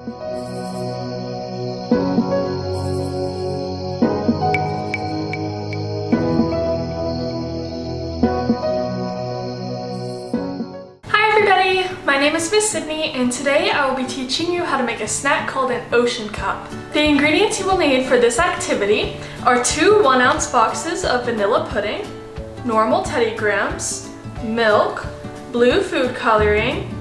My name is Miss Sydney, and today I will be teaching you how to make a snack called an ocean cup. The ingredients you will need for this activity are 2 1-ounce boxes of vanilla pudding, normal Teddy Grahams, milk, blue food coloring,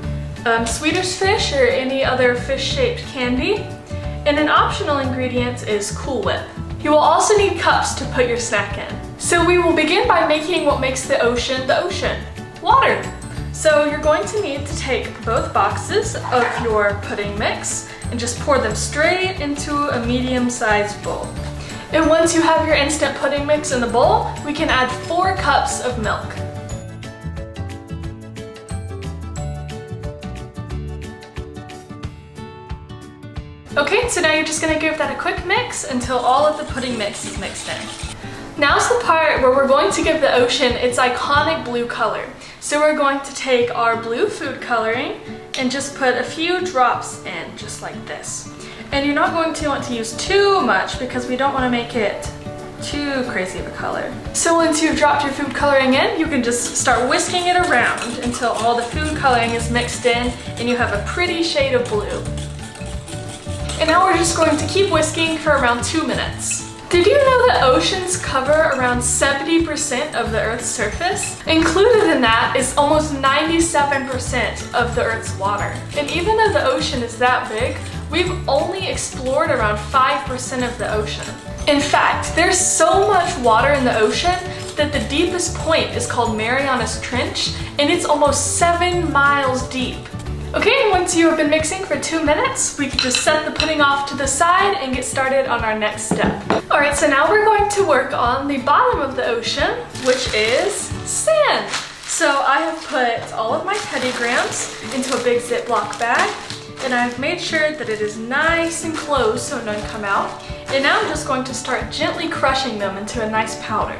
Swedish fish or any other fish-shaped candy, and an optional ingredient is Cool Whip. You will also need cups to put your snack in. So we will begin by making what makes the ocean, water. So you're going to need to take both boxes of your pudding mix and just pour them straight into a medium-sized bowl. And once you have your instant pudding mix in the bowl, we can add 4 cups of milk. Okay, so now you're just gonna give that a quick mix until all of the pudding mix is mixed in. Now's the part where we're going to give the ocean its iconic blue color. So we're going to take our blue food coloring and just put a few drops in, just like this. And you're not going to want to use too much because we don't want to make it too crazy of a color. So once you've dropped your food coloring in, you can just start whisking it around until all the food coloring is mixed in and you have a pretty shade of blue. And now we're just going to keep whisking for around 2 minutes. Did you know that oceans cover around 70% of the Earth's surface? Included in that is almost 97% of the Earth's water. And even though the ocean is that big, we've only explored around 5% of the ocean. In fact, there's so much water in the ocean that the deepest point is called Marianas Trench, and it's almost 7 miles deep. Okay, once you have been mixing for 2 minutes, we can just set the pudding off to the side and get started on our next step. Alright, so now we're going to work on the bottom of the ocean, which is sand. So I have put all of my Teddy Grahams into a big Ziploc bag, and I've made sure that it is nice and closed so none come out. And now I'm just going to start gently crushing them into a nice powder.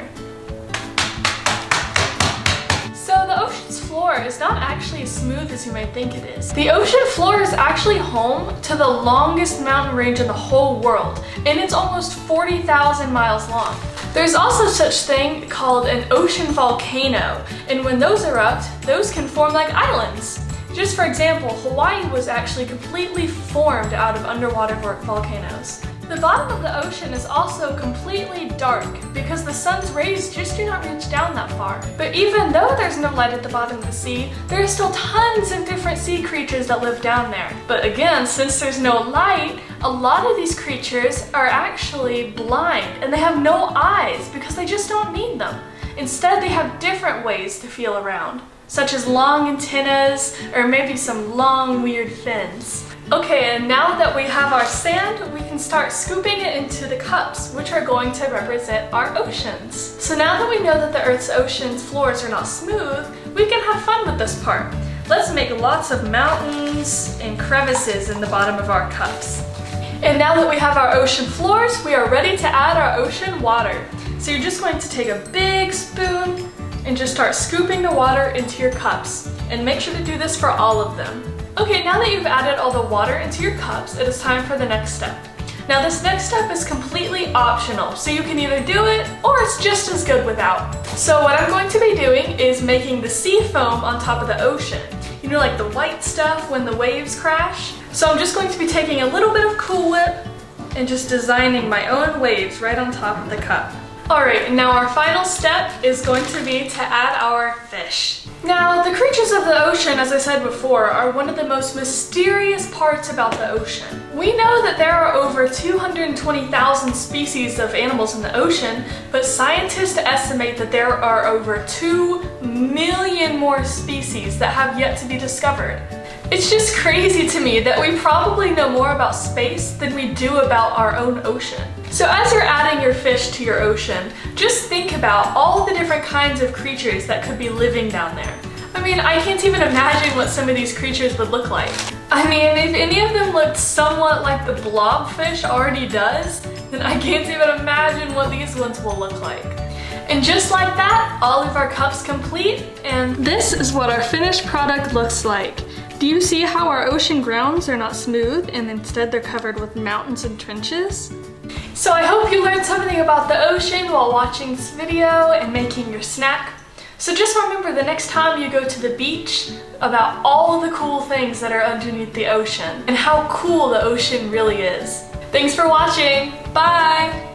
So the ocean's floor is not actually as smooth as you might think it is. The ocean floor is actually home to the longest mountain range in the whole world, and it's almost 40,000 miles long. There's also such thing called an ocean volcano, and when those erupt, those can form like islands. Just for example, Hawaii was actually completely formed out of underwater volcanoes. The bottom of the ocean is also completely dark because the sun's rays just do not reach down that far. But even though there's no light at the bottom of the sea, there are still tons of different sea creatures that live down there. But again, since there's no light, a lot of these creatures are actually blind and they have no eyes because they just don't need them. Instead, they have different ways to feel around, such as long antennas or maybe some long weird fins. Okay, and now that we have our sand, we can start scooping it into the cups, which are going to represent our oceans. So now that we know that the Earth's ocean's floors are not smooth, we can have fun with this part. Let's make lots of mountains and crevices in the bottom of our cups. And now that we have our ocean floors, we are ready to add our ocean water. So you're just going to take a big spoon and just start scooping the water into your cups. And make sure to do this for all of them. Okay, now that you've added all the water into your cups, it is time for the next step. Now this next step is completely optional, so you can either do it or it's just as good without. So what I'm going to be doing is making the sea foam on top of the ocean. You know, like the white stuff when the waves crash? So I'm just going to be taking a little bit of Cool Whip and just designing my own waves right on top of the cup. Alright, now our final step is going to be to add our fish. Now, the creatures of the ocean, as I said before, are one of the most mysterious parts about the ocean. We know that there are over 220,000 species of animals in the ocean, but scientists estimate that there are over 2 million more species that have yet to be discovered. It's just crazy to me that we probably know more about space than we do about our own ocean. So as you're adding your fish to your ocean, just think about all the different kinds of creatures that could be living down there. I mean, I can't even imagine what some of these creatures would look like. I mean, if any of them looked somewhat like the blobfish already does, then I can't even imagine what these ones will look like. And just like that, all of our cups complete, and this is what our finished product looks like. Do you see how our ocean grounds are not smooth and instead they're covered with mountains and trenches? So I hope you learned something about the ocean while watching this video and making your snack. So just remember the next time you go to the beach about all the cool things that are underneath the ocean and how cool the ocean really is. Thanks for watching. Bye!